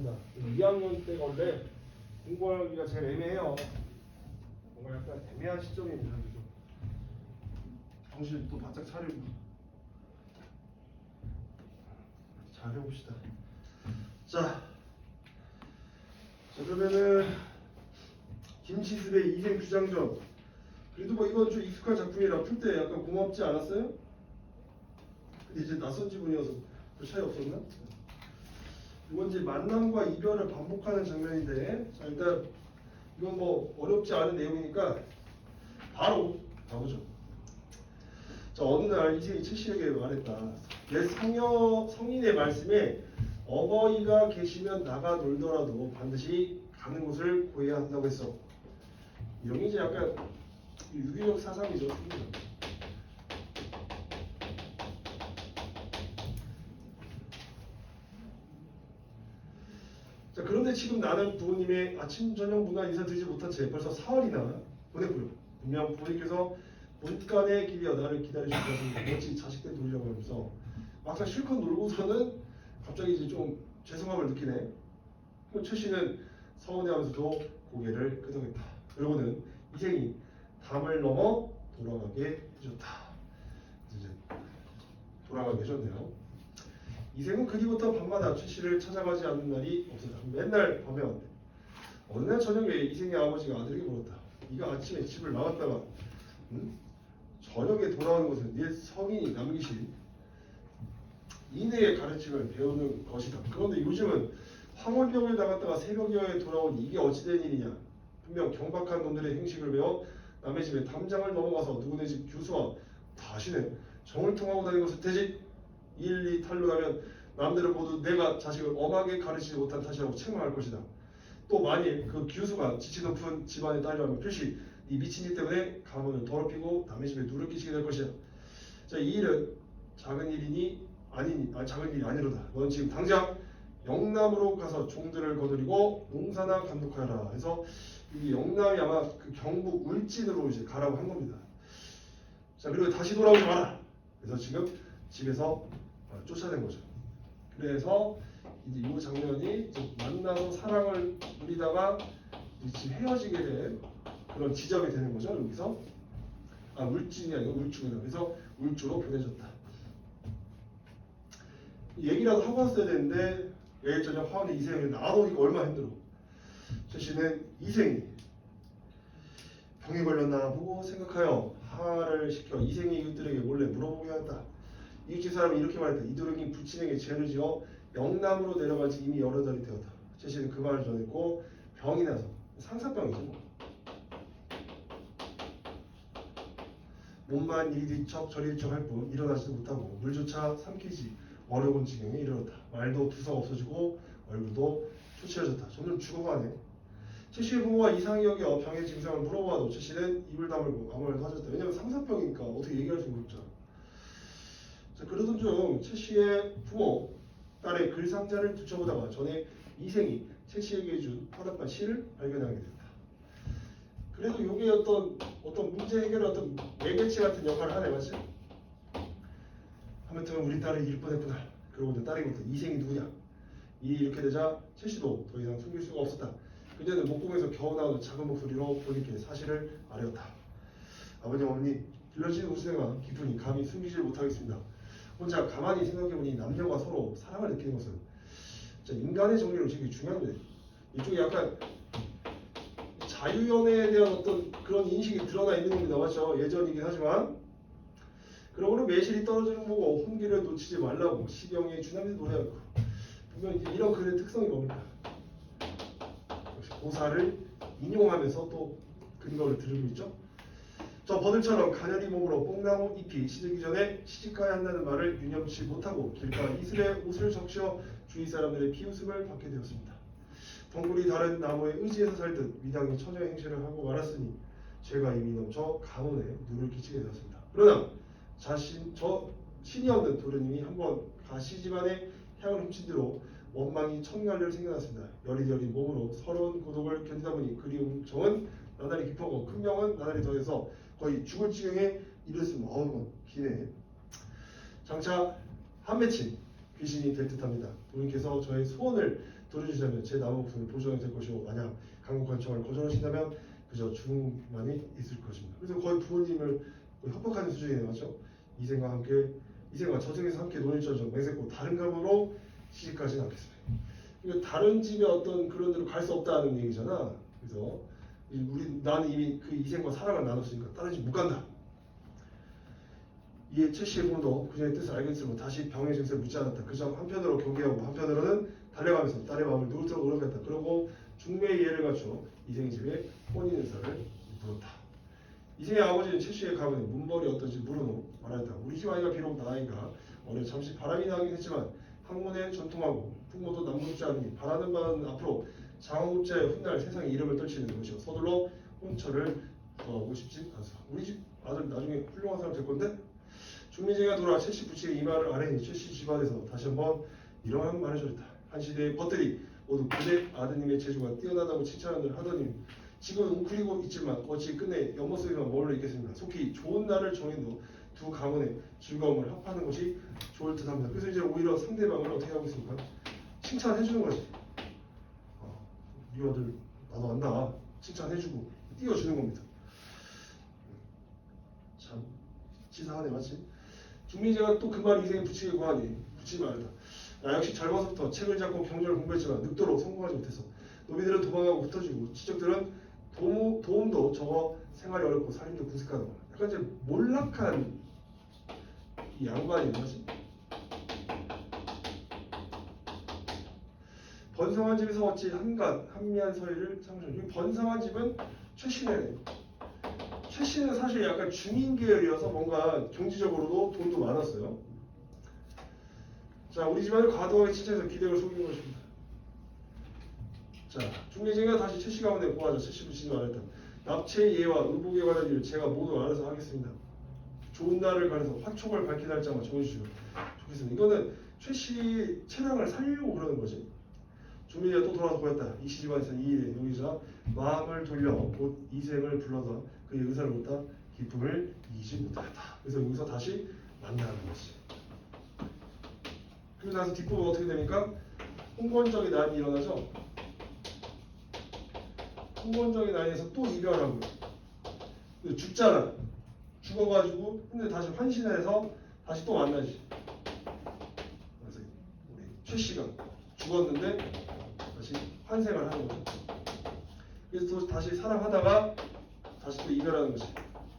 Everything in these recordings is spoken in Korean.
있습니다. 2학년 때 원래 공부하기가 제일 애매해요. 뭔가 약간 애매한 시점입니다. 그죠? 정신 또 바짝 차리고 잘 해봅시다. 자 그러면은 김치수의 이생 주장전. 그래도 뭐 이건 좀 익숙한 작품이라 풀 때 약간 고맙지 않았어요? 근데 이제 낯선 지문이어서 별 차이 없었나? 이건 이제 만남과 이별을 반복하는 장면인데, 자 일단 이건 뭐 어렵지 않은 내용이니까 바로 가보죠. 자 어느 날 이생이 최씨에게 말했다. 내 성인의 말씀에 어머니가 계시면 나가 놀더라도 반드시 가는 곳을 구해야 한다고 했어. 이런 게 이제 약간 유기적 사상이죠. 자, 그런데 지금 나는 부모님의 아침 저녁 문화 인사드리지 못한 채 벌써 사흘이나 보냈고요. 분명 부모님께서 문간의 길이여 나를 기다리시고 어찌 자식들 놀려고 하면서 막상 실컷 놀고서는 갑자기 이제 좀 죄송함을 느끼네. 최 씨는 서운해하면서도 고개를 끄덕였다. 그러고는 이생이 담을 넘어 돌아가게 해줬다. 이제 돌아가게 해줬네요. 이생은 그리부터 밤마다 최 씨를 찾아가지 않는 날이 없었다. 맨날 밤에 왔대. 어느 날 저녁에 이생의 아버지가 아들에게 물었다. 네가 아침에 집을 나갔다가 저녁에 돌아오는 것은 네 성인이 남기신 이내의 가르침을 배우는 것이다. 그런데 요즘은 황홀병을 나갔다가 새벽에 돌아오니 이게 어찌된 일이냐. 분명 경박한 놈들의 행식을 배워 남의 집에 담장을 넘어가서 누구네 집 교수와 다시는 정을 통하고 다니는 것을 되지. 일리 탄로하면 남들은 모두 내가 자식을 엄하게 가르치지 못한 탓이라고 책망할 것이다. 또 만일 그 교수가 지치 높은 집안의 딸이라면 필시 이 미친 일 때문에 가문을 더럽히고 남의 집에 누를 끼치게 될 것이다. 자, 이 일은 작은 일이 아니로다. 넌 지금 당장 영남으로 가서 종들을 거느리고 농사나 감독하여라. 해서 이 영남이 아마 그 경북 울진으로 이제 가라고 한 겁니다. 자, 그리고 다시 돌아오지 마라. 그래서 지금 집에서 쫓아낸 거죠. 그래서 이제 이 장면이 만나서 사랑을 누리다가 이제 헤어지게 된 그런 지점이 되는 거죠. 여기서 울진이 아니고 울주구나. 그래서 울주로 보내줬다. 얘기라도 하고 왔어야 되는데 내일 저녁 화원의 이생이 나오니까 얼마나 힘들어. 최 씨는 이생이 병에 걸렸나 보고 생각하여 하를 시켜 이생의 이웃들에게 몰래 물어보게 하였다. 이웃집 사람이 이렇게 말했다. 이도령이 부친에게 죄를 지어 영남으로 내려간 지 이미 여러 달이 되었다. 최 씨는 그 말을 전했고 병이 나서 상사병이죠. 몸만 이리 뒤척 저리 뒤척 할 뿐 일어나지도 못하고 물조차 삼키지 어려운 지경에 이르렀다. 말도 두서 없어지고 얼굴도 초췌해졌다. 점점 죽어가네. 최 씨의 부모가 이상히 여겨 병의 증상을 물어봐도 최 씨는 입을 다물고 아무 말도 하지 않았다. 왜냐면 상사병이니까 어떻게 얘기할 수가 없잖아. 자, 그러던 중 최 씨의 부모 딸의 글상자를 뒤쳐보다가 전에 이생이 최 씨에게 해준 화답한 시를 발견하게 됐다. 그래도 이게 어떤 문제 해결의 어떤 매개체 같은 역할을 하네, 맞지? 아무튼 우리 딸이 이럴 뻔했구나. 그러고 이제 딸이 묻다. 이생이 누구냐? 이렇게 되자 최 씨도 더 이상 숨길 수가 없었다. 그녀는 목공에서 겨우 나오는 작은 목소리로 본인께 사실을 말했다. 아버님, 어머니, 길러진 우승과 기분이 감히 숨기지 못하겠습니다. 혼자 가만히 생각해보니 남녀가 서로 사랑을 느끼는 것은 인간의 정리로 되게 중요한 거예요. 이쪽에 약간 자유연애에 대한 어떤 그런 인식이 드러나 있는 겁니다. 맞죠? 예전이긴 하지만 그러고는 매실이 떨어지는 거 보고 혼기를 놓치지 말라고 시경의 주남이 노래하고 분명 이제 이런 글의 특성이 뭡니까? 역시 고사를 인용하면서 또 근거를 들고 있죠. 저 버들처럼 가녀리 몸으로 뽕나무 잎이 시들기 전에 시집가야 한다는 말을 유념치 못하고 길가 이슬에 옷을 적셔 주위 사람들의 비웃음을 받게 되었습니다. 덩굴이 다른 나무에 의지해서 살듯 미당이 처녀의 행실을 하고 말았으니 죄가 이미 넘쳐 가문에 누를 끼치게 되었습니다. 그러나 신이 없는 도련님이 한번 가시 집안의 향을 훔친 뒤로 원망이 천갈래로 생겨났습니다. 여리여리 몸으로 서러운 고독을 견디다 보니 그리움 정은 나날이 깊어고 큰 병은 나날이 더해서 거의 죽을 지경에 이르렀습니다. 어우 기네. 장차 한 맺힌 귀신이 될 듯합니다. 부인께서 저의 소원을 들어주시다면 제 남은 목숨이 보존이 될 것이고 만약 강력한 청을 거절하신다면 그저 죽음만이 있을 것입니다. 그래서 거의 부모님을 거의 협박하는 수준이네요. 맞죠? 이생과 저생에서 함께 논일전적 맹세코 다른 가문으로 시집가지는 않겠습니다. 그러니까 다른 집에 어떤 그런 데로 갈 수 없다는 얘기잖아. 그래서 나는 이미 그 이생과 사랑을 나눴으니까 다른 집 못 간다. 이에 최 씨의 부모도 그녀의 뜻을 알겠으므로 다시 병의 증세를 묻지 않았다. 그 점 한편으로 경계하고 한편으로는 달래가면서 딸의 마음을 누그러뜨려 오르겠다. 그러고 중매의 예를 갖춰 이생의 집에 혼인 의사를 물었다. 이생의 아버지는 최 씨의 가문에 문벌이 어떤지 물어놓고 말하였다. 우리 집 아이가 비록 나이가 어려 잠시 바람이 나긴 했지만 학문에 전통하고 풍모도 남롭지 않으니 바라는 바는 앞으로 장원급제의 훗날 세상에 이름을 떨치는 것이요 서둘러 혼처를 구하고 싶지 않소. 우리 집 아들 나중에 훌륭한 사람 될 건데 중민제가 돌아 최씨 부친의 이 말을 아뢰니 최씨 집안에서 다시 한번 이러한 말을 전했다. 한 시대의 벗들이 모두 그대 아드님의 재주가 뛰어나다고 칭찬을 하더니 지금은 웅크리고 있지만 어찌 끝내 연못속에만 머물러 있겠습니까. 속히 좋은 날을 정해도 두 가문의 즐거움을 합하는 것이 좋을 듯합니다. 그래서 이제 오히려 상대방을 어떻게 하고 있습니까? 칭찬해주는 거지. 네 아들 나도 안다. 칭찬해주고 띄워주는 겁니다. 참 치사하네 맞지? 중민제가 또 그 말 이생에 붙이게 구하니 붙이지 말다. 나 역시 젊어서부터 책을 잡고 경전을 공부했지만 늑도록 성공하지 못해서 노비들은 도망가고 흩어지고 지적들은 도움도 적어 생활이 어렵고 살림도 궁색하다. 약간 이제 몰락한 이 양반이 뭐지? 번성한 집에서 어찌 한미한 서리를 상정. 이 번성한 집은 최신의 최씨는 사실 약간 중인 계열이어서 뭔가 경제적으로도 돈도 많았어요. 자, 우리 집안을 과도하게 칭찬해서 기대를 속인 것입니다. 자, 중매쟁이가 다시 최씨 가문에 보아하자. 최씨 부친이 말했다. 납체 예와 의복에 관한 일을 제가 모두 알아서 하겠습니다. 좋은 날을 가려서 화촉을 밝힌 날짜만 정해주시면 좋겠습니다. 이거는 최씨 체량을 살리려고 그러는 거지. 중매쟁이가 또 돌아서 보였다. 이 시집안에서 이 일에 여기자 마음을 돌려 곧 이생을 불러서 그의 의사를 묻다 기쁨을 이기지 못하였다. 그래서 여기서 다시 만나는 것이. 그리고 나서 뒷부분 어떻게 됩니까? 홍건적인 난이 일어나죠. 홍건적인 난에서 또 이별하고 죽잖아. 죽어가지고 근데 다시 환신해서 다시 또 만나지. 그래서 우리 최 씨가 죽었는데 다시 환생을 하는 거죠. 그래서 또 다시 사랑하다가 다시 또 이별하는 거지.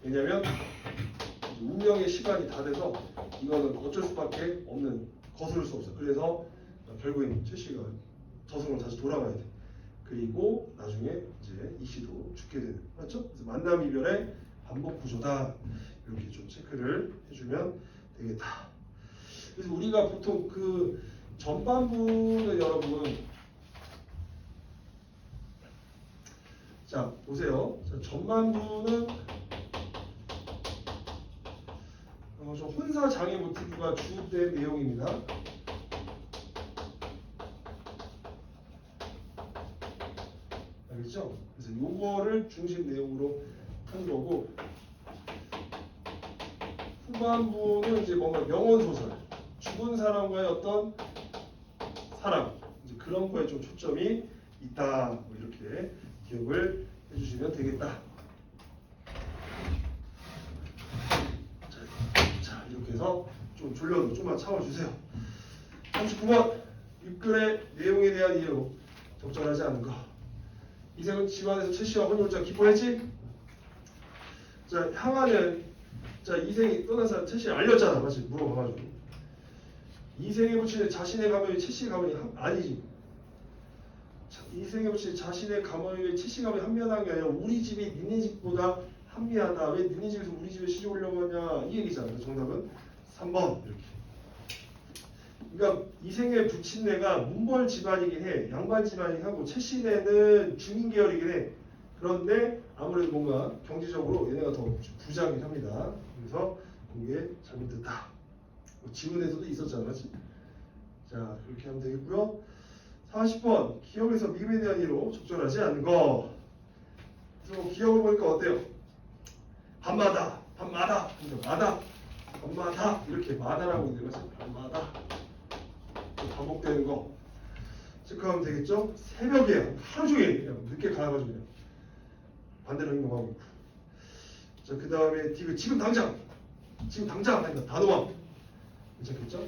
왜냐면 운명의 시간이 다 돼서 이거는 어쩔 수밖에 없는 거스를 수 없어. 그래서 결국엔 최 씨가 저승으로 다시 돌아가야 돼. 그리고 나중에 이제 이 씨도 죽게 되는. 맞죠? 그래서 만남 이별의 반복 구조다. 이렇게 좀 체크를 해주면 되겠다. 그래서 우리가 보통 그 전반부는 여러분 자 보세요. 자, 전반부는 좀 혼사 장애 모티브가 주된 내용입니다. 알겠죠? 그래서 요거를 중심 내용으로 한 거고 후반부는 이제 뭔가 명언 소설, 죽은 사람과의 어떤 사랑 이제 그런 거에 좀 초점이 있다. 뭐 이렇게 기억을 해주시면 되겠다. 자 이렇게 해서 좀 졸려도 좀만 참아주세요. 39번 윗글의 내용에 대한 이해로 적절하지 않은 거. 이생은 집안에서 최 씨와 혼혈자 기뻐했지? 자 향하는 자 이생이 떠나서 최 씨를 알렸잖아. 맞지? 물어봐가지고 이생에 붙이는 자신의 가문이 최 씨 가문이 아니지. 이생에 붙이는 자신의 가문이 최 씨 가문이 한미하다는 게 아니라 우리 집이 니네 집보다 한미하다. 왜 니네 집에서 우리 집에 시집 오려고 하냐 이 얘기잖아. 정답은 3번 이렇게. 그러니까 이생에 붙인 애가 문벌 집안이긴 해. 양반 집안이긴 하고 최 씨네는 중인 계열이긴 해. 그런데 아무래도 뭔가 경제적으로 얘네가 더 부자긴 합니다. 그래서 그게 잘못됐다. 지문에서도 있었잖아. 맞지? 자 그렇게 하면 되겠고요. 40번 기억에서 미음에 대한 이유로 적절하지 않은 거. 그래서 기억을 보니까 어때요? 밤마다 밤마다 밤마다 이렇게 마다라고 있는 거지. 밤마다 반복되는 거. 체크하면 되겠죠? 새벽에 하루 종일 그냥 늦게 가가지고 그냥 반대로 행동하고 있고. 자, 그 다음에 디귿 지금 당장 하니까 단호함 괜찮겠죠?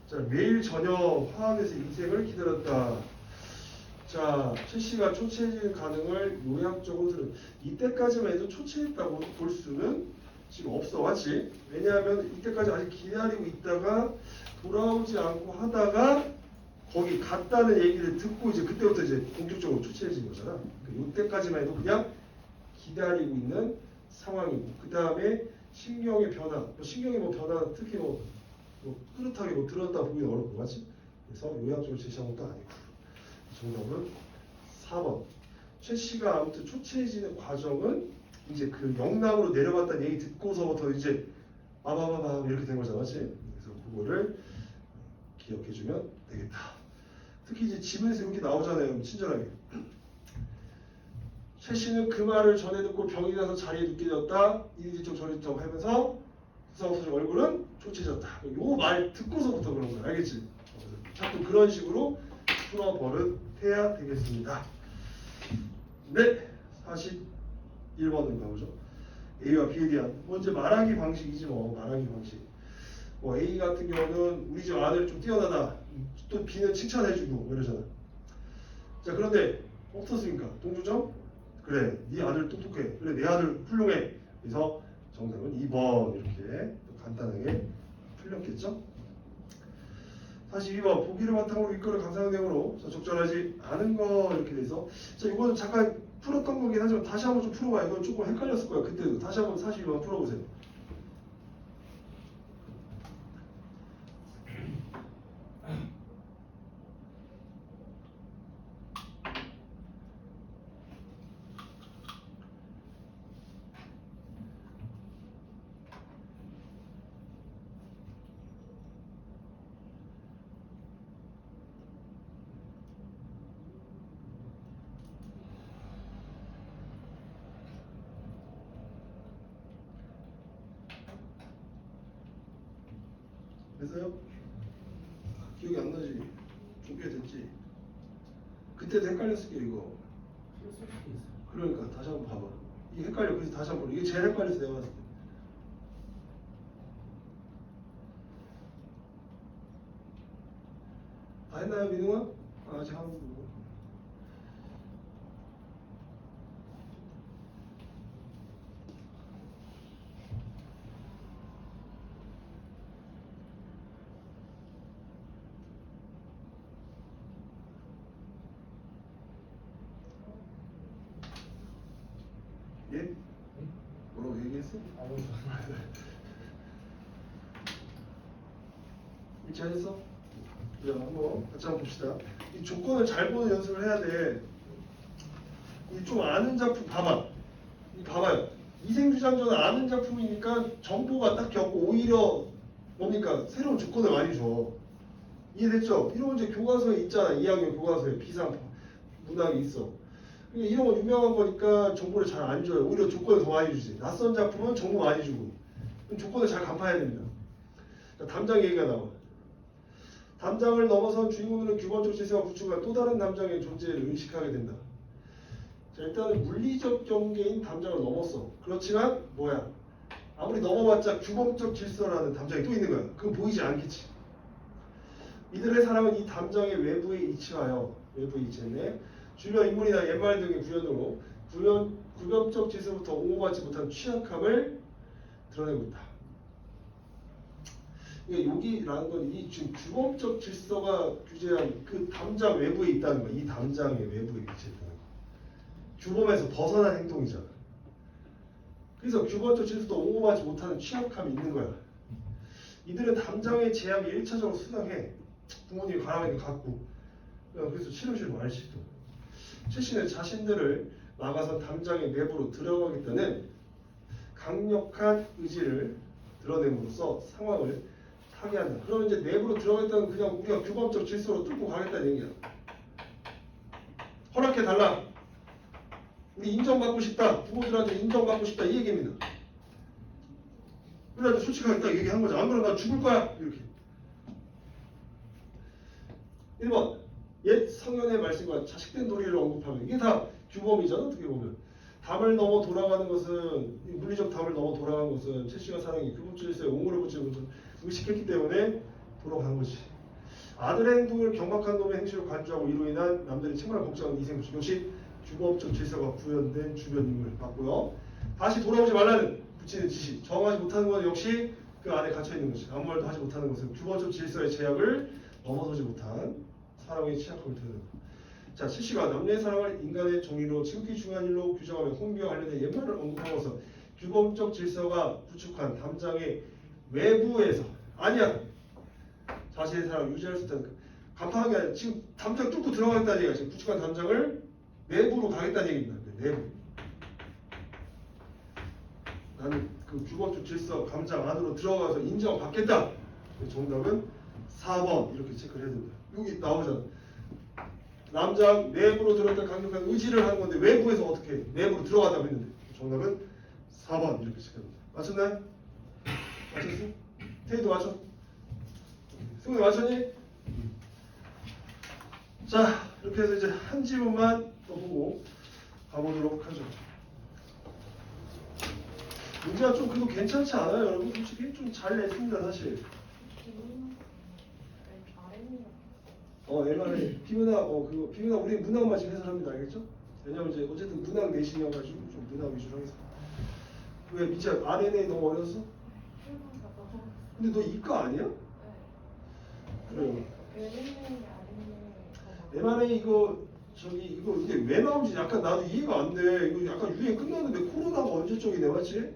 자, 매일 저녁 화학에서 인생을 기다렸다. 자, 최 씨가 초췌해지는 가능을 요약적으로 들은 이때까지만 해도 초췌했다고 볼 수는 지금 없어, 맞지? 왜냐하면 이때까지 아직 기다리고 있다가 돌아오지 않고 하다가 거기 갔다는 얘기를 듣고 이제 그때부터 이제 본격적으로 초췌해진 거잖아. 이때까지만 해도 그냥 기다리고 있는 상황이고, 그 다음에 신경의 변화, 신경의 변화, 특히 뚜렷하게 드러났다 보기 어렵고, 맞지? 그래서 요약적으로 제시한 것도 아니고. 정답은 4번. 최 씨가 아무튼 초췌해지는 과정은 이제 그 영남으로 내려갔다는 얘기 듣고서부터 이제 아바바바 이렇게 된 거잖아, 맞지? 그래서 그거를 기억해주면 되겠다. 특히 이제 지문에서 이렇게 나오잖아요, 친절하게. 최 씨는 그 말을 전해 듣고 병이 나서 자리에 눕게 되었다. 이리저리 저리저리 하면서 구사없어진 얼굴은 초췌해졌다. 요 말 듣고서부터 그런 거야, 알겠지? 자꾸 그런 식으로 풀어 버릇해야 되겠습니다. 네, 41번으로 가보죠. A와 B에 대한 먼저 말하기 방식이지 말하기 방식. A 같은 경우는 우리 집 아들이 좀 뛰어나다. 또 B는 칭찬해주고 이러잖아. 자, 그런데 어떻습니까? 동조점? 그래, 네 아들 똑똑해. 그래, 내 아들 훌륭해. 그래서 정답은 2번 이렇게 간단하게 풀렸겠죠? 42번 보기를 바탕으로 이끌어 감상한 내용으로 적절하지 않은 거 이렇게 돼서 자, 이거는 잠깐 풀었던 거긴 하지만 다시 한번 좀 풀어봐. 이건 조금 헷갈렸을 거야. 그때도 다시 한번 42번 풀어보세요. 됐어요? 기억이 안 나지? 좀 꽤 됐지? 그때도 헷갈렸을 게 이거. 그러니까 다시 한번 봐봐. 이게 헷갈려. 그래서 다시 한번 이게 제일 헷갈렸어 내가 봤을 때. 다 했나요, 민웅아? 아직 한 번. 예? 뭐라고 얘기했어? 일치하셨어? 자, 한번 같이 한번 봅시다. 이 조건을 잘 보는 연습을 해야 돼. 이 좀 아는 작품 봐봐. 이 봐봐요. 이생주장전은 아는 작품이니까 정보가 딱히 없고 오히려 뭡니까? 새로운 조건을 많이 줘. 이해됐죠? 이런 건 이제 교과서에 있잖아. 2학년 교과서에 비상 문학이 있어. 이런 거 유명한 거니까 정보를 잘 안 줘요. 오히려 조건을 더 많이 주지. 낯선 작품은 정보 많이 주고. 그럼 조건을 잘 간파해야 됩니다. 담장 얘기가 나와. 담장을 넘어선 주인공들은 규범적 질서가 구축한 또 다른 담장의 존재를 의식하게 된다. 자, 일단은 물리적 경계인 담장을 넘었어. 그렇지만 뭐야? 아무리 넘어봤자 규범적 질서라는 담장이 또 있는 거야. 그건 보이지 않겠지. 이들의 사랑은 이 담장의 외부에 위치하여 주변 인물이나 옛말 등의 구현으로 구변적 질서부터 옹호받지 못한 취약함을 드러내고 있다. 그러니까 여기라는 건 이 지금 규범적 질서가 규제한 그 담장 외부에 있다는 거야. 이 담장의 외부에 위치했다는 거. 규범에서 벗어난 행동이잖아. 그래서 규범적 질서도 옹호받지 못하는 취약함이 있는 거야. 이들은 담장의 제약에 1차적으로 순항해. 부모님이 가라니까 갖고. 그래서 싫으시고 말시도. 최 씨는 자신들을 막아선 담장의 내부로 들어가겠다는 강력한 의지를 드러냄으로써 상황을 타개한다. 그러면 이제 내부로 들어가겠다는 그냥 우리가 규범적 질서로 뚫고 가겠다는 얘기야. 허락해달라. 우리 인정받고 싶다. 부모들한테 인정받고 싶다. 이 얘기입니다. 우리한테 솔직하게 딱 얘기한 거죠. 안 그러면 나 죽을 거야. 이렇게. 1번. 옛 성현의 말씀과 자식된 도리를 언급하면 이게 다 규범이잖아. 어떻게 보면 담을 넘어 돌아가는 것은 물리적 담을 넘어 돌아가는 것은 채식과 사랑이 규범질서에 옹호를 붙이는 것을 의식했기 때문에 돌아간 거지. 아들의 행동을 경박한 놈의 행실을 관주하고 이로 인한 남들이 정말 걱정하는 이생수 역시 규범적 질서가 구현된 주변 인물 맞고요. 다시 돌아오지 말라는 붙이는 지시 정하지 못하는 것 역시 그 안에 갇혀 있는 것이 아무 말도 하지 못하는 것은 규범적 질서의 제약을 넘어서지 못한 사랑의 취약함을 드러낸다. 자, 칠시가 남녀의 사랑을 인간의 정의로 지극히 중요한 일로 규정하며 혼비와 관련된 옛말을 언급하면서 규범적 질서가 구축한 담장의 외부에서 아니야 자신의 사랑을 유지할 수 있다는 간판한 게 아니라 지금 담장 뚫고 들어가겠다는 얘기야. 지금 구축한 담장을 내부로 가겠다는 얘기입니다. 내부. 나는 그 규범적 질서 감장 안으로 들어가서 인정받겠다. 정답은 4번 이렇게 체크를 해야 됩니다. 여기 나오잖아. 남장 내부로 들어갔다 강력한 의지를 하는 건데 외부에서 어떻게 해? 내부로 들어가다고 했는데 정답은 4번 이렇게 체크합니다. 맞췄나요? 맞췄어? 태희도 맞췄? 승훈이 맞췄니? 자 이렇게 해서 이제 한 지문만 또 보고 가보도록 하죠. 문제가 좀 그래도 괜찮지 않아요, 여러분? 솔직히 좀 잘 냈습니다, 사실. MRA 비문학 그거 비문학 우리 문학만 지금 해설합니다, 알겠죠? 왜냐면 이제 어쨌든 문학 내신이어가지고 좀 문학 위주로 하겠습니다. 왜 미치야 RNA 너무 어려웠어? 근데 너 이과 아니야? 그래요. MRA 이거 이게 왜 나오는지 약간 나도 이해가 안 돼. 이거 약간 유행 끝났는데 코로나가 언제적이네, 맞지?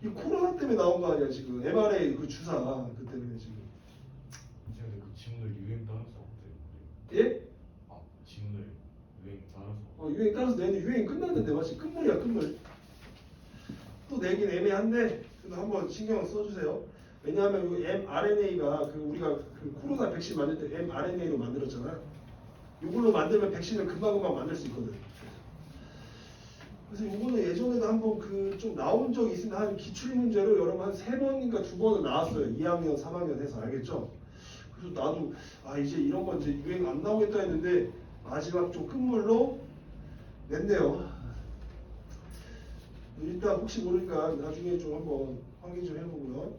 이 코로나 때문에 나온 거 아니야 지금 MRA 그 주사 그 때문에 지금. 근데 그 지문을 유행 따라서 어때요? 예? 아 지문을 유행 따라서. 유행 따라서 내는 유행 끝났는데 맞지? 끝물이야 끝물. 또 내긴 애매한데 그래도 한번 신경 써주세요. 왜냐하면 이 mRNA가 그 우리가 그 코로나 백신 만들 때 mRNA로 만들었잖아. 이걸로 만들면 백신을 금방금방 만들 수 있거든. 그래서 이거는 예전에도 한번 그 좀 나온 적이 있습니다. 한 기출 문제로 여러분 한 3번인가 2번은 나왔어요. 2학년, 3학년 해서 알겠죠? 그래서 나도 이제 이런 건 이제 유행 안 나오겠다 했는데 마지막 좀 끝물로 냈네요. 일단 혹시 모르니까 나중에 좀 한번 확인 좀 해보고요.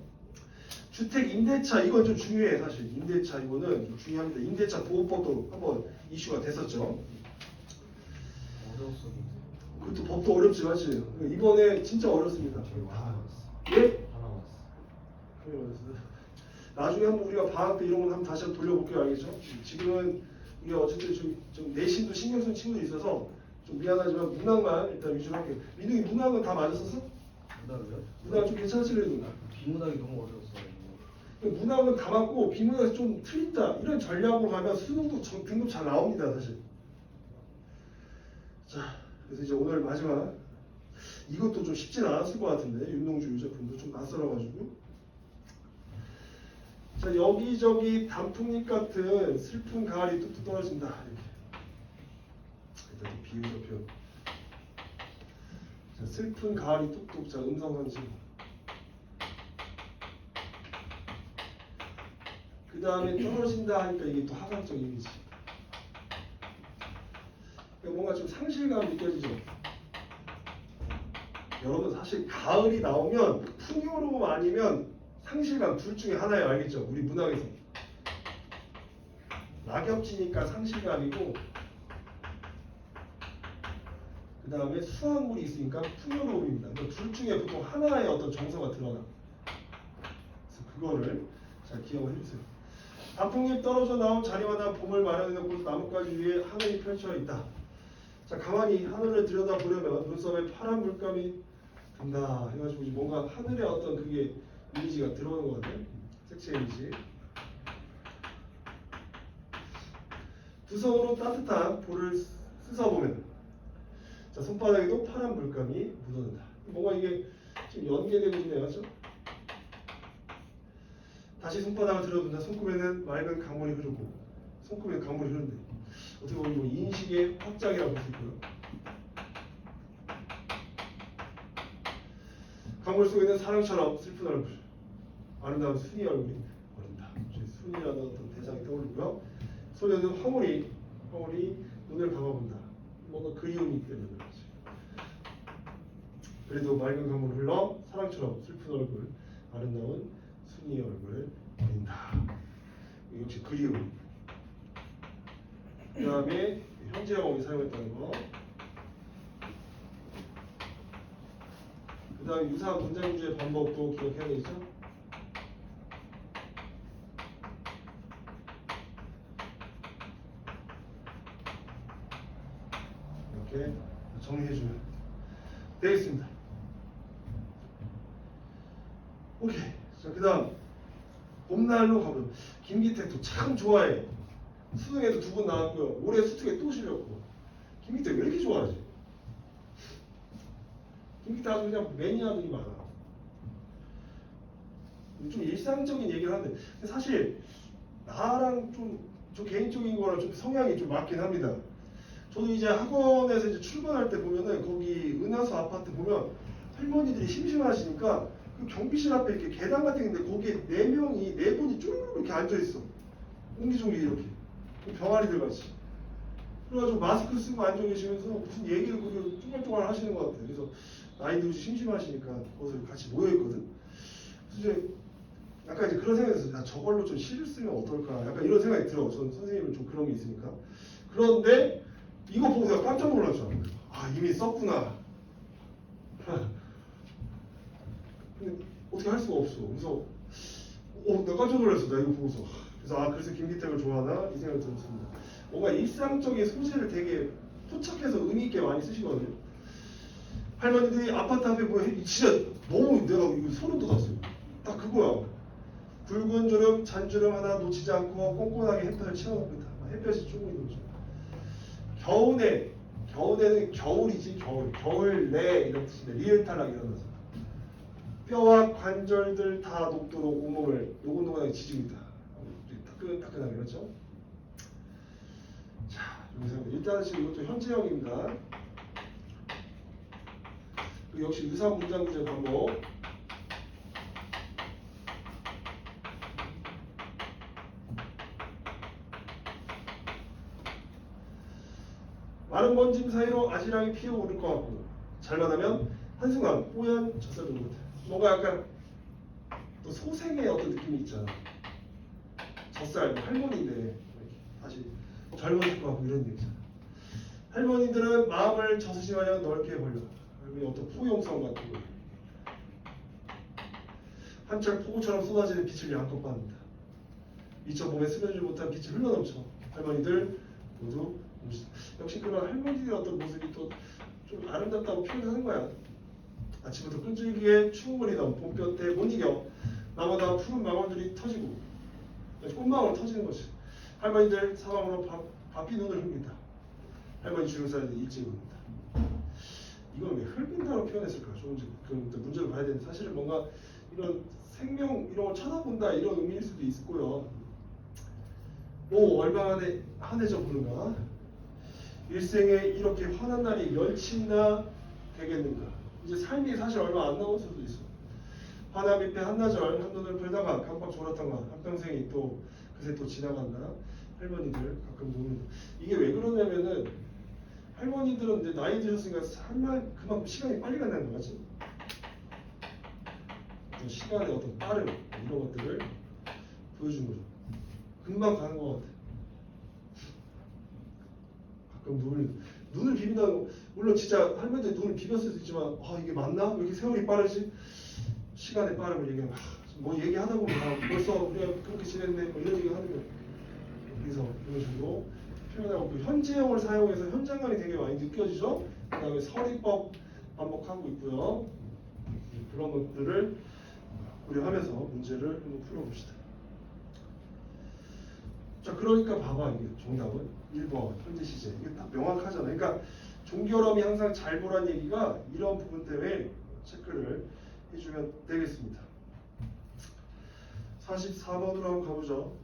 주택 임대차 이건 좀 중요해 사실. 임대차 이거는 좀 중요합니다. 임대차 보호법도 한번 이슈가 됐었죠. 어려웠어. 그것도 법도 어렵지 맞지? 이번에 진짜 어렵습니다. 저희 하나 왔어. 예? 하나 왔어. 그래 맞습니다. 나중에 한번 우리가 방학 때 이런 건 한번 다시 한번 돌려볼게요, 알겠죠? 지금은 이게 어쨌든 좀 내신도 신경 쓴 친구도 있어서 좀 미안하지만 문학만 일단 위주로 할게요. 민웅이 문학은 다 맞았었어? 문학이요? 문학 좀 괜찮지 그래도? 비문학이 너무 어려웠어요. 문학은 다 맞고 비문학에서 좀 틀린다 이런 전략으로 가면 수능도 등급 잘 나옵니다 사실. 자 그래서 이제 오늘 마지막 이것도 좀 쉽진 않았을 것 같은데 윤동주 유작품도 좀 낯설어가지고 자 여기저기 단풍잎 같은 슬픈 가을이 뚝뚝 떨어진다 이렇게 일단 비유적 표현. 자, 슬픈 가을이 뚝뚝 자 음성상징. 그 다음에 떨어진다 하니까 이게 또 하강적 이미지. 뭔가 좀 상실감 느껴지죠? 여러분 사실 가을이 나오면 풍요로움 아니면 상실감 둘 중에 하나예요. 알겠죠? 우리 문학에서 낙엽지니까 상실감이고 그 다음에 수확물이 있으니까 풍요로움입니다. 그러니까 둘 중에 보통 하나의 어떤 정서가 드러나. 그래서 그거를 잘 기억을 해주세요. 단풍잎 떨어져 나온 자리마다 봄을 마련해놓은 곳 나뭇가지 위에 하늘이 펼쳐 있다. 자 가만히 하늘을 들여다보려면 눈썹에 파란 물감이 든다 해가지고 뭔가 하늘의 어떤 그게 이미지가 들어오는 것 같아요. 색채 이미지. 두 손으로 따뜻한 볼을 씻어보면 자 손바닥에도 파란 물감이 묻어든다. 뭔가 이게 지금 연계되고 있네요. 맞죠? 다시 손바닥을 들어둔다. 손금에는 맑은 강물이 흐르고 손금에 강물이 흐른대. 어떻게 보면 뭐 인식의 확장이라고 볼 수 있고요. 강물 속에는 사랑처럼 슬픈 얼굴, 아름다운 순이 얼굴이 보인다. 순이라는 어떤 대상이 떠오르고요. 소녀는 황홀히 눈을 감아본다. 뭔가 그리움이 있기 때문에 그렇지. 그래도 맑은 강물을 흘러 사랑처럼 슬픈 얼굴, 아름다운 순이의 얼굴을 그린다. 역시 그리움. 그 다음에 현재형이 사용했다는 거. 그 다음에 유사한 문장 구조의 반복도 기억해야 되겠죠? 이렇게 정리해주면 되겠습니다. 오케이. 자, 그 다음 봄날로 가보죠. 김기택도 참 좋아해. 수능에도 2번 나왔고요. 올해 수특에 또 실렸고. 김기택 왜 이렇게 좋아하지? 김기택 아주 그냥 매니아들이 많아. 좀 일상적인 얘기를 하는데 사실 나랑 좀 저 개인적인 거랑 좀 성향이 좀 맞긴 합니다. 저도 이제 학원에서 이제 출근할 때 보면은 거기 은하수 아파트 보면 할머니들이 심심하시니까 그 경비실 앞에 이렇게 계단 같은 게 있는데 거기에 4분이 쭈르륵 이렇게 앉아 있어. 옹기종기 이렇게 병아리들 같이. 그래가지고 마스크 쓰고 앉아 계시면서 무슨 얘기를 그렇게 쫑알쫑알 하시는 것 같아요. 그래서 나이 들으시 심심하시니까 거기서 같이 모여 있거든. 그래서 이제 약간 이제 그런 생각이 들어서 저걸로 좀 시를 쓰면 어떨까? 약간 이런 생각이 들어. 전 선생님은 좀 그런 게 있으니까. 그런데 이거 보고 내가 깜짝 놀랐죠. 아, 이미 썼구나. 근데 어떻게 할 수가 없어. 그래서 내가 깜짝 놀랐어. 나 이거 보고서. 그래서 그래서 김기택을 좋아하나? 이 생각이 들었습니다. 뭔가 일상적인 소재를 되게 포착해서 의미 있게 많이 쓰시거든요. 할머니들이 아파트 앞에 보면 진짜 너무 내가 이거 소름 돋았어요. 딱 그거야. 붉은 주름, 잔주름 하나 놓치지 않고 꼼꼼하게 햇볕을 채워놓고 있다. 햇볕이 쬐고 있는 거죠. 겨우내는 겨울이지 겨울내 이런 뜻인데 리을탈락이 일어나서 뼈와 관절들 다 녹도록 온몸을 노곤노곤하게 지지고 있다. 따끈따끈하게 그렇죠? 자, 여기서 일단은 지금 이것도 현재형입니다. 그리고 역시 유사한 문장 구조 방법. 마른 먼짐 사이로 아지랑이 피어오를 것 같고 잘만 하면 한순간 뽀얀 젖살도 오는 것 같아. 뭔가 약간 또 소생의 어떤 느낌이 있잖아. 젖살, 할머니인데 다시 젊어질 것 같고 이런 얘기잖아. 할머니들은 마음을 젖으시 마냥 넓게 벌려. 할머니 어떤 포용성 같은 거. 한철 폭우처럼 쏟아지는 빛을 양껏 받는다. 미처 몸에 스며들지 못한 빛이 흘러넘쳐. 할머니들 모두 역시 그런 할머니들의 어떤 모습이 또 좀 아름답다고 표현하는 거야. 아침부터 끈질기게 추운 물이 나온 봄볕에 못 이겨 나마다 푸른 망울들이 터지고 꽃망울 터지는 거지. 할머니들 사방으로 바삐 눈을 흘긴다. 할머니 주름살이 일찍 오른다. 이건 왜 흘긴다고 표현했을까? 그 문제를 봐야 되는데 사실은 뭔가 이런 생명 이런 걸 쳐다본다 이런 의미일 수도 있고요. 뭐 얼마 만에 한해져 보는가? 일생에 이렇게 환한 날이 며칠이나 되겠는가? 이제 삶이 사실 얼마 안 남을 수도 있어. 화나 밑에 한나절 한눈을 풀다가 깜빡 졸았던가 한평생이 또 그새 또 지나갔나? 할머니들 가끔 보는 이게 왜 그러냐면은 할머니들은 이제 나이 드셨으니까 삶만 그만큼 시간이 빨리 간다는 거 맞지? 시간의 어떤 빠름 이런 것들을 보여준 거죠. 금방 가는 것 같아. 가끔 눈을 비빈다는 거 물론 진짜 할머니들 눈을 비볐을 수도 있지만 이게 맞나? 왜 이렇게 세월이 빠르지? 시간의 빠름을 얘기하면 뭐 얘기하다 보면 벌써 우리가 그렇게 지냈네 뭐 이런 얘기 하는 거예요. 그래서 이런 식으로 표현하고 또 현재형을 사용해서 현장감이 되게 많이 느껴지죠. 그 다음에 서리법 반복하고 있고요. 그런 것들을 고려하면서 문제를 한번 풀어봅시다. 자, 그러니까 봐봐 이게 정답은 1번 현재 시제 이게 딱 명확하잖아. 그러니까 종결음이 항상 잘 보란 얘기가 이런 부분 때문에 체크를 해주면 되겠습니다. 44번으로 한번 가보죠.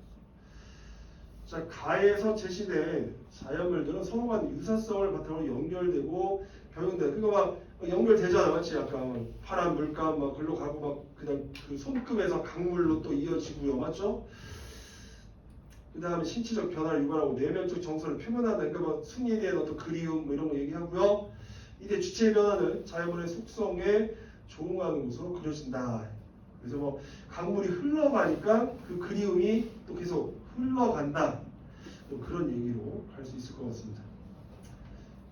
자, 가에서 제시된 자연물들은 서로 간 유사성을 바탕으로 연결되고 병용돼. 그거 막 연결되잖아, 맞지? 약간 파란 물감 막 글로 가고 막 그냥 그 손금에서 강물로 또 이어지고요, 맞죠? 그 다음에 신체적 변화를 유발하고 내면적 정서를 표현하는 그러니까 승리에 대한 어떤 그리움 뭐 이런 거 얘기하고요. 이때 주체의 변화는 자연물의 속성에 조응하는 것으로 그려진다. 그래서 뭐 강물이 흘러가니까 그 그리움이 또 계속 흘러간다. 또 그런 얘기로 할 수 있을 것 같습니다.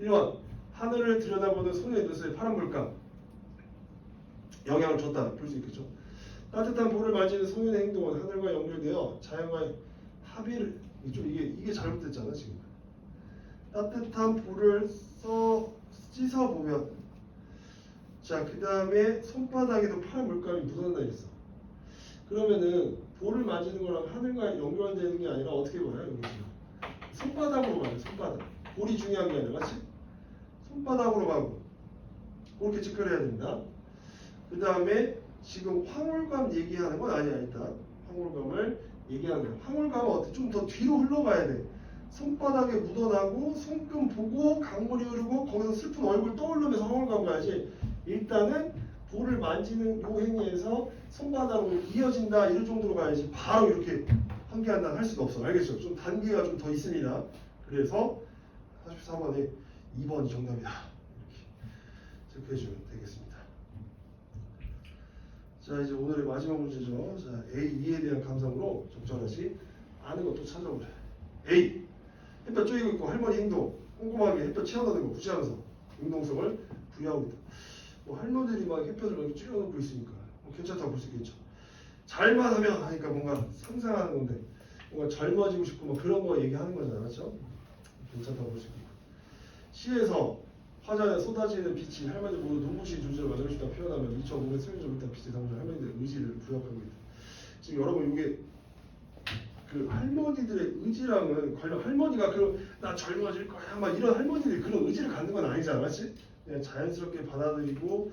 1번 하늘을 들여다보는 소년의 눈썹에 파란 물감 영향을 줬다 볼 수 있겠죠. 따뜻한 볼을 만지는 소년의 행동은 하늘과 연결되어 자연과의 합의를 이게 잘못됐잖아 지금. 따뜻한 볼을 씻어 보면 자 그 다음에 손바닥에도 파란 물감이 묻어난다 했어. 그러면은 볼을 만지는 거랑 하늘과 연결되는 게 아니라 어떻게 봐요 여기 지금 손바닥으로 봐요. 손바닥 볼이 중요한 게 아니라 맞지? 손바닥으로 가고 그렇게 체크를 해야 됩니다. 그 다음에 지금 황홀감 얘기하는 건 아니야. 일단 황홀감을 얘기하는 거야. 황홀감은 어떻게 좀 더 뒤로 흘러가야 돼. 손바닥에 묻어나고 손금 보고 강물이 흐르고 거기서 슬픈 얼굴 떠오르면서 황홀감 가야지. 일단은 볼을 만지는 요 행위에서 손바닥으로 이어진다 이런 정도로 가야지 바로 이렇게 환기한다 할 수가 없어. 알겠죠? 좀 단계가 좀 더 있습니다. 그래서 44번에 2번이 정답이다. 이렇게 체크해주면 되겠습니다. 자 이제 오늘의 마지막 문제죠. 자 A2에 대한 감상으로 적절하지 않은 것도 찾아보자. A 햇볕 쪼이고 있고 할머니 행동 꼼꼼하게 햇볕 채워넣는 거 무시하면서 능동성을 부여하고 있다. 뭐 할머니들이 막 햇볕을 막 쬐어놓고 있으니까 뭐 괜찮다고 볼 수 있겠죠. 잘만 하면 하니까 뭔가 상상하는 건데 뭔가 젊어지고 싶고 뭐 그런 거 얘기하는 거잖아, 그렇죠? 괜찮다고 볼 수 있고. 시에서 화자에 쏟아지는 빛이 할머니 모두 눈부신 존재를 만들고 싶다 표현하면 2005년 수행적 일단 빛의 당자 할머니들의 의지를 부여하고 있다. 지금 여러분 이게 그 할머니들의 의지랑은 관련 할머니가 나 젊어질 거야 막 이런 할머니들이 그런 의지를 갖는 건 아니잖아, 맞지? 그냥 자연스럽게 받아들이고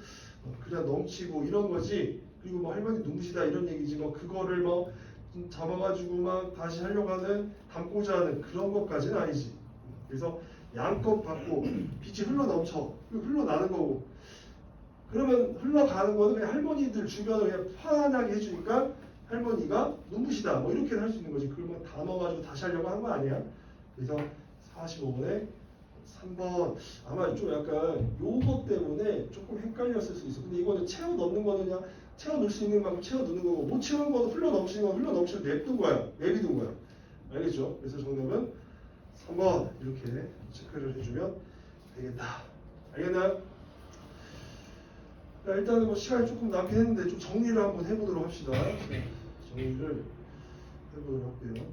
그냥 넘치고 이런 거지. 그리고 뭐 할머니 눈부시다 이런 얘기지 뭐 그거를 뭐 잡아가지고 막 다시 하려고 하는 담고자 하는 그런 것까지는 아니지. 그래서 양껏 받고 빛이 흘러넘쳐 흘러나는 거고 그러면 흘러가는 거는 그냥 할머니들 주변을 그냥 환하게 해주니까 할머니가 눈부시다 뭐 이렇게 할 수 있는 거지. 그걸 막 담아가지고 다시 하려고 한 거 아니야. 그래서 45번에 3번 아마 좀 약간 요거 때문에 조금 헷갈렸을 수 있어. 근데 이거는 채워 넣는 거는 그냥 채워 넣을 수 있는 만큼 채워 넣는 거고 못 채운 거는 흘러 넘치는 건 흘러 넘치고 냅둔 거야. 내비둔 거야. 알겠죠? 그래서 정답은 3번 이렇게 체크를 해주면 되겠다. 알겠나요? 자, 일단은 뭐 시간이 조금 남긴 했는데 좀 정리를 한번 해보도록 합시다. 자, 정리를 해보도록 할게요.